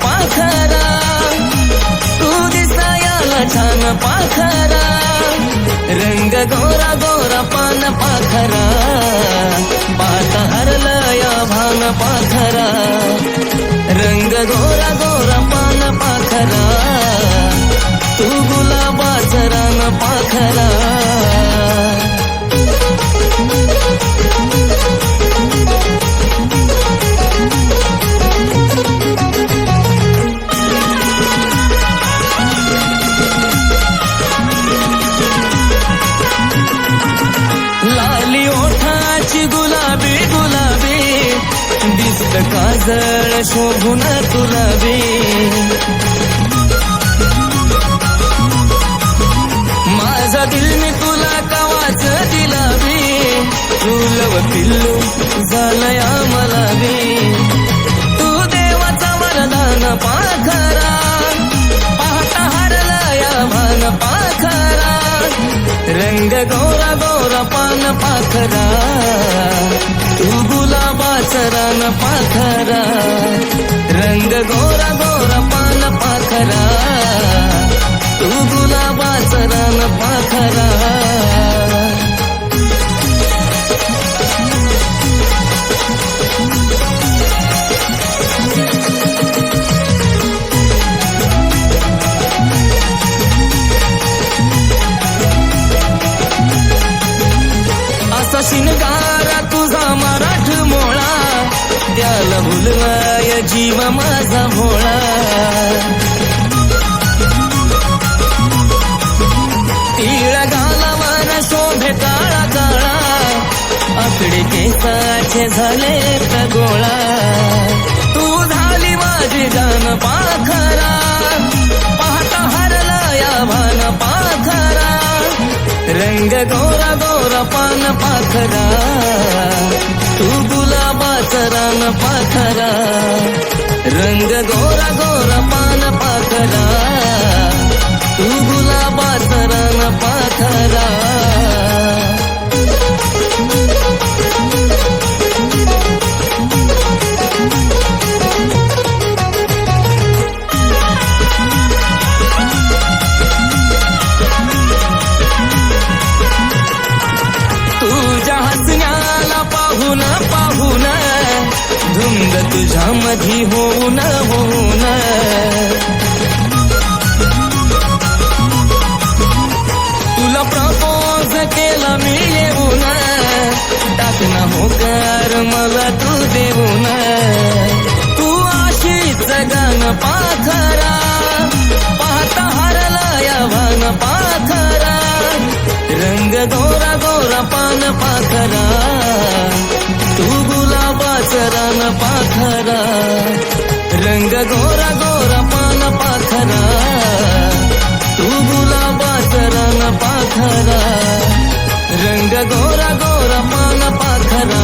पाखरा तू दिसायाला छान पाखरा रंग गोरा गोरा पान पाखरा पाहता हरलं या भान पाखरा रंग गोरा गोरा पान पाखरा तू गुलाबाचं रान पाखरा लाली ओठाची गुलाबी गुलाबी दिसत काजळ शोभून तुला बे माझा दिल मी तुला कवाच दिला बे तुलव पिल्लू झालया मला बे तू देवाचा वरदान पाखरा पाहता हरलया भान पाखरा रंग गोरा गोरा पान पाखरा तू गुलाबाचं रान पाखरा रंग गोरा गोरा पान पाखरा तू गुलाबाचं रान पाखरा असा शिनगारा तुझा मराठ मोळा त्याला भुलवाय जीव माझा भोळा तीळ गालावर शोभे काळा काळा आकडे केसाचे झाले गोळा तू झाली माझी जान पाखरा पाहता हरला या भान पाखरा रंग गोरा गोरा पान पाखरा तू गुलाबाचं रान पाखरा रंग गोरा गोरा पान पाखरा तू गुलाबाचं रान पाखरा तुझ्या हसण्याला पाहून पाहून धुंद तुझ्या मधी होऊन होऊन तुला प्रपोज केला मी येऊन टाकना होकार मला तू देऊन तू अशीच गान पाखरा पाहता हरला या भान पाखरा रंग गोरा गोरा पान पाखरा तू गुलाबाचं रान पाखरा रंग गोरा गोरा पान पाखरा तू गुलाबाचं रान पाखरा रंग गोरा गोरा पान पाखरा